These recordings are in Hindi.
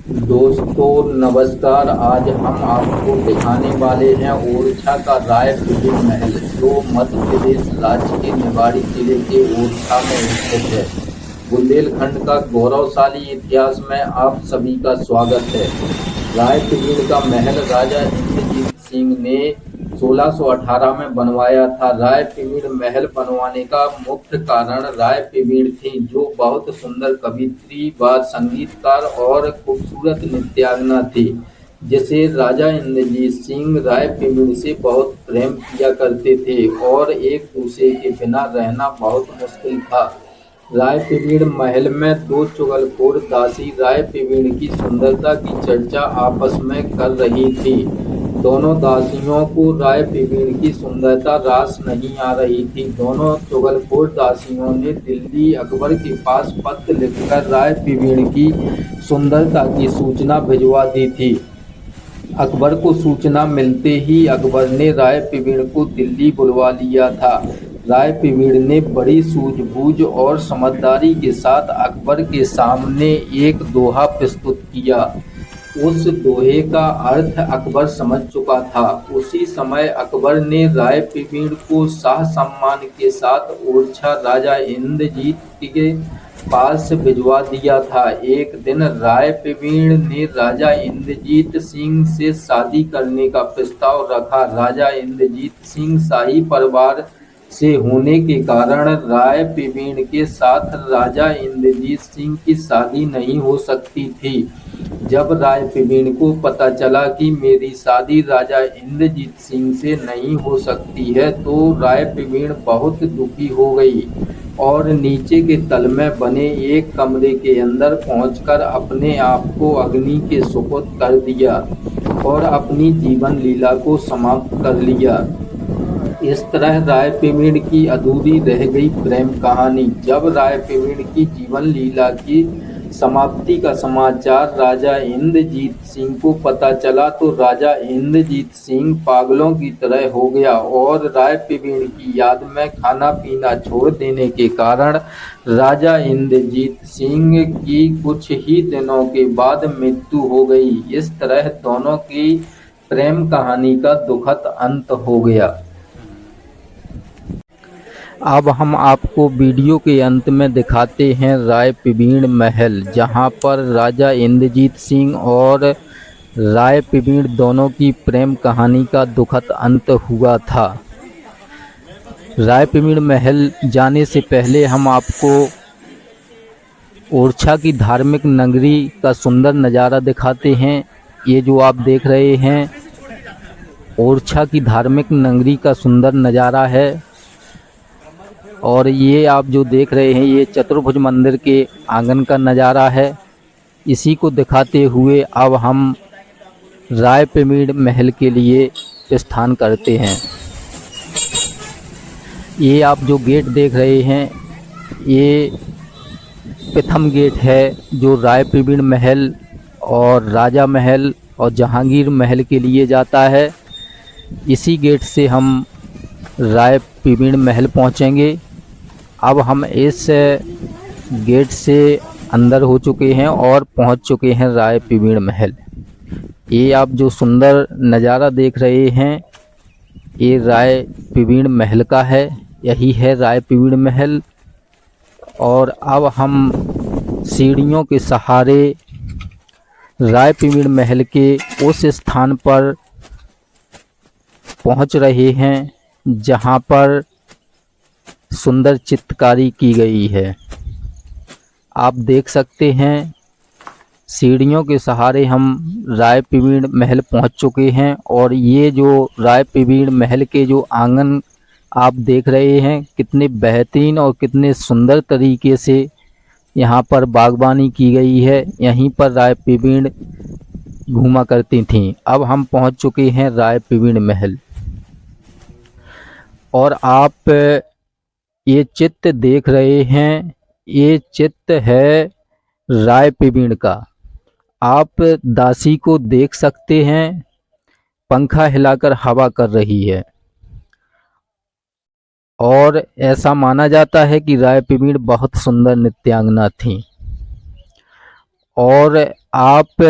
दोस्तों नमस्कार। आज हम आपको दिखाने वाले हैं ओरछा का राय पीड़ी महल, जो मध्य प्रदेश राज्य के निवाड़ी जिले के ओरछा में स्थित है। बुंदेलखंड का गौरवशाली इतिहास में आप सभी का स्वागत है। राय पीड़ी का महल राजा इंद्रजीत सिंह ने 1618 में बनवाया था। राय पीड़ी महल बनवाने का मुख्य कारण राय पीड़ी थी, जो बहुत सुंदर कवियत्री व संगीतकार और खूबसूरत नृत्यांगना थी, जिसे राजा इंद्रजीत सिंह राय पीड़ी से बहुत प्रेम किया करते थे और एक दूसरे के बिना रहना बहुत मुश्किल था। राय पीड़ी महल में दो चुगलखोर दासी राय पीड़ी की सुंदरता की चर्चा आपस में कर रही थी। दोनों दासियों को राय पीड़ी की सुंदरता रास नहीं आ रही थी। दोनों चुगलखोर दासियों ने दिल्ली अकबर के पास पत्र लिखकर राय पीड़ी की सुंदरता की सूचना भिजवा दी थी। अकबर को सूचना मिलते ही अकबर ने राय पीड़ी को दिल्ली बुलवा लिया था। राय पीड़ी ने बड़ी सूझबूझ और समझदारी के साथ अकबर के सामने एक दोहा प्रस्तुत किया। उस दोहे का अर्थ अकबर समझ चुका था। उसी समय अकबर ने राय पीड़ी को शाह सम्मान के साथ ओरछा राजा इंद्रजीत के पास भिजवा दिया था। एक दिन राय पीड़ी ने राजा इंद्रजीत सिंह से शादी करने का प्रस्ताव रखा। राजा इंद्रजीत सिंह शाही परिवार से होने के कारण राय पीड़ी के साथ राजा इंद्रजीत सिंह की शादी नहीं हो सकती थी। जब राय पीड़ी को पता चला कि मेरी शादी राजा इंद्रजीत सिंह से नहीं हो सकती है, तो राय पीड़ी बहुत दुखी हो गई और नीचे के तल में बने एक कमरे के अंदर पहुंचकर अपने आप को अग्नि के सुपुर्द कर दिया और अपनी जीवन लीला को समाप्त कर लिया। इस तरह राय पीड़ी की अधूरी रह गई प्रेम कहानी। जब राय पीड़ी की जीवन लीला की समाप्ति का समाचार राजा इंद्रजीत सिंह को पता चला, तो राजा इंद्रजीत सिंह पागलों की तरह हो गया और राय पीड़ी की याद में खाना पीना छोड़ देने के कारण राजा इंद्रजीत सिंह की कुछ ही दिनों के बाद मृत्यु हो गई। इस तरह दोनों की प्रेम कहानी का दुखद अंत हो गया। अब हम आपको वीडियो के अंत में दिखाते हैं राय पीड़ी महल, जहां पर राजा इंद्रजीत सिंह और राय पीड़ी दोनों की प्रेम कहानी का दुखद अंत हुआ था। राय पीड़ी महल जाने से पहले हम आपको ओरछा की धार्मिक नगरी का सुंदर नज़ारा दिखाते हैं। ये जो आप देख रहे हैं ओरछा की धार्मिक नगरी का सुंदर नज़ारा है, और ये आप जो देख रहे हैं ये चतुर्भुज मंदिर के आंगन का नज़ारा है। इसी को दिखाते हुए अब हम राय पीड़ी महल के लिए प्रस्थान करते हैं। ये आप जो गेट देख रहे हैं ये प्रथम गेट है, जो राय पीड़ी महल और राजा महल और जहांगीर महल के लिए जाता है। इसी गेट से हम राय पीड़ी महल पहुंचेंगे। अब हम इस गेट से अंदर हो चुके हैं और पहुंच चुके हैं राय पीड़ी महल। ये आप जो सुंदर नज़ारा देख रहे हैं ये राय पीड़ी महल का है। यही है राय पीड़ी महल। और अब हम सीढ़ियों के सहारे राय पीड़ी महल के उस स्थान पर पहुंच रहे हैं जहां पर सुंदर चित्रकारी की गई है। आप देख सकते हैं सीढ़ियों के सहारे हम राय पीड़ी महल पहुंच चुके हैं, और ये जो राय पीड़ी महल के जो आंगन आप देख रहे हैं कितने बेहतरीन और कितने सुंदर तरीके से यहाँ पर बागवानी की गई है। यहीं पर राय पीड़ी घूमा करती थीं। अब हम पहुंच चुके हैं राय पीड़ी महल, और आप ये चित्र देख रहे हैं ये चित्र है राय पीड़ी का। आप दासी को देख सकते हैं, पंखा हिलाकर हवा कर रही है, और ऐसा माना जाता है कि राय पीड़ी बहुत सुंदर नृत्यांगना थी। और आप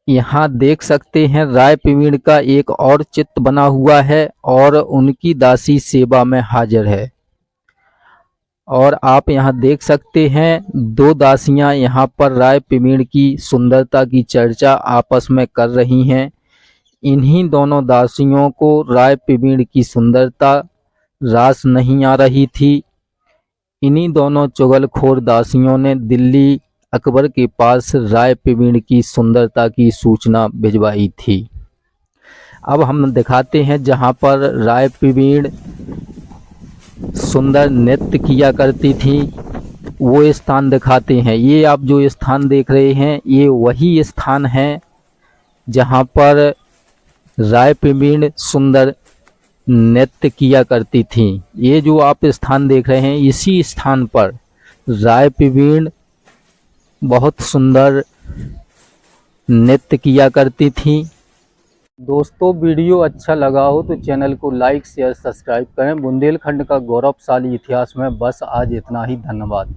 यहाँ देख सकते हैं राय प्रवीण का एक और चित्र बना हुआ है और उनकी दासी सेवा में हाजिर है। और आप यहाँ देख सकते हैं दो दासियां यहाँ पर राय प्रवीण की सुंदरता की चर्चा आपस में कर रही हैं। इन्हीं दोनों दासियों को राय प्रवीण की सुंदरता रास नहीं आ रही थी। इन्हीं दोनों चुगलखोर दासियों ने दिल्ली अकबर के पास राय प्रवीण की सुंदरता की सूचना भिजवाई थी। अब हम दिखाते हैं जहाँ पर राय प्रवीण सुंदर नृत्य किया करती थी वो स्थान दिखाते हैं। ये आप जो स्थान देख रहे हैं ये वही स्थान है जहाँ पर राय प्रवीण सुंदर नृत्य किया करती थी। ये जो आप स्थान देख रहे हैं इसी स्थान पर राय प्रवीण बहुत सुंदर नृत्य किया करती थी। दोस्तों वीडियो अच्छा लगा हो तो चैनल को लाइक शेयर सब्सक्राइब करें। बुंदेलखंड का गौरवशाली इतिहास में बस आज इतना ही। धन्यवाद।